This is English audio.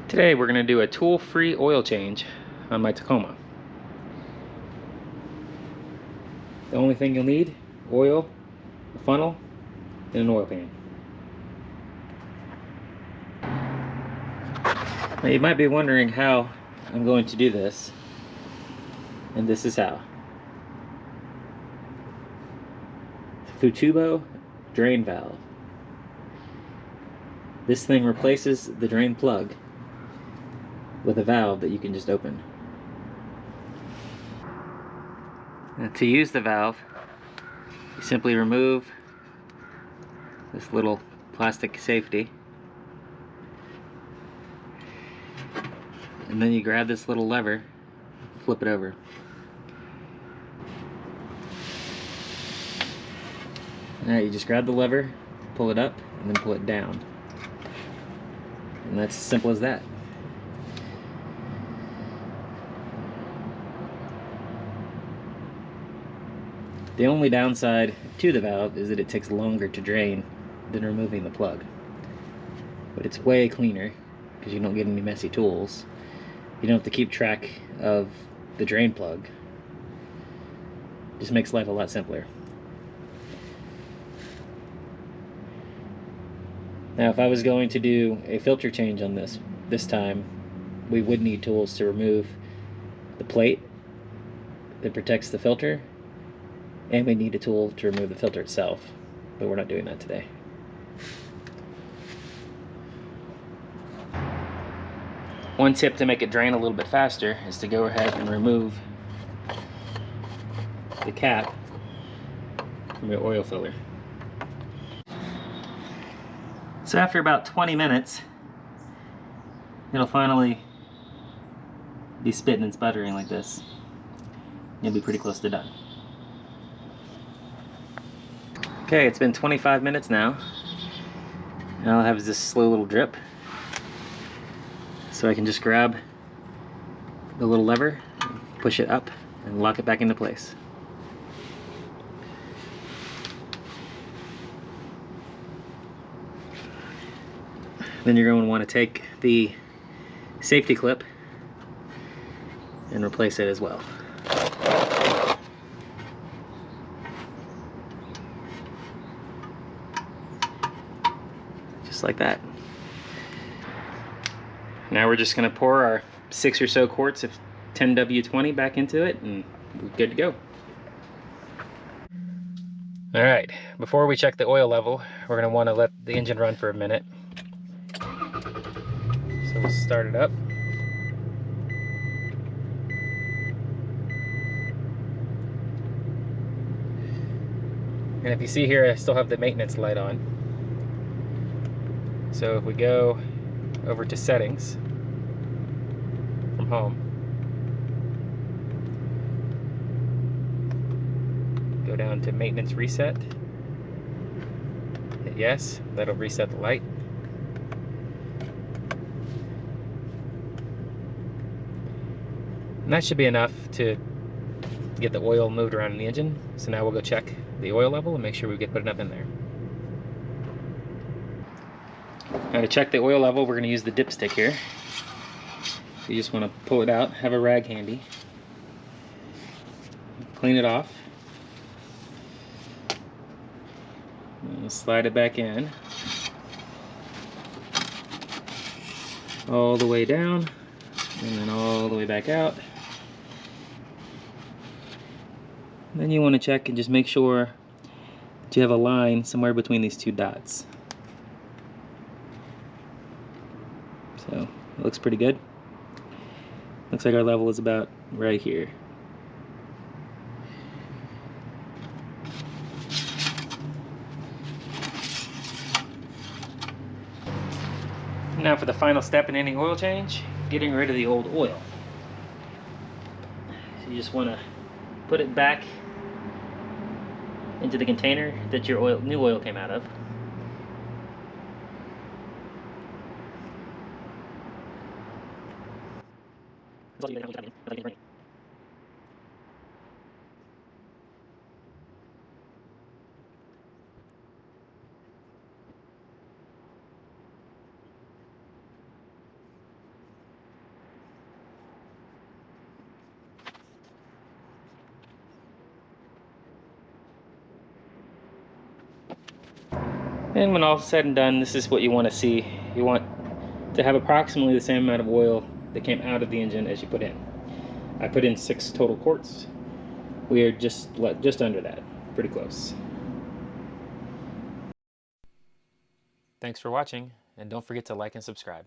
Today we're going to do a tool-free oil change on my Tacoma. The only thing you'll need, oil, a funnel, and an oil pan. Now you might be wondering how I'm going to do this, and this is how. Fumoto drain valve. This thing replaces the drain plug with a valve that you can just open. Now, to use the valve, you simply remove this little plastic safety, and then you grab this little lever, flip it over. Alright, you just grab the lever, pull it up, and then pull it down. And that's as simple as that. The only downside to the valve is that it takes longer to drain than removing the plug. But it's way cleaner because you don't get any messy tools. You don't have to keep track of the drain plug. It just makes life a lot simpler. Now, if I was going to do a filter change on this time, we would need tools to remove the plate that protects the filter, and we need a tool to remove the filter itself, but we're not doing that today. One tip to make it drain a little bit faster is to go ahead and remove the cap from your oil filler. So after about 20 minutes, it'll finally be spitting and sputtering like this. You'll be pretty close to done. Okay, it's been 25 minutes now. And all I have is this slow little drip. So I can just grab the little lever, push it up, and lock it back into place. Then you're going to want to take the safety clip and replace it as well. Just like that. Now we're just going to pour our 6 or so quarts of 10W20 back into it, and we're good to go. Alright, before we check the oil level, we're going to want to let the engine run for a minute. So we'll start it up. And if you see here, I still have the maintenance light on. So if we go over to settings from home, go down to maintenance reset, hit yes, that'll reset the light. And that should be enough to get the oil moved around in the engine. So now we'll go check the oil level and make sure we get put enough in there. Now to check the oil level, we're going to use the dipstick here. You just want to pull it out, have a rag handy, clean it off, and slide it back in, all the way down, and then all the way back out. And then you want to check and just make sure that you have a line somewhere between these two dots. So it looks pretty good. Looks like our level is about right here. Now for the final step in any oil change, getting rid of the old oil. So you just want to put it back into the container that your new oil came out of. And when all is said and done, this is what you want to see. You want to have approximately the same amount of oil that came out of the engine as you put in. I put in 6 total quarts. We are just under that, pretty close. Thanks for watching, and don't forget to like and subscribe.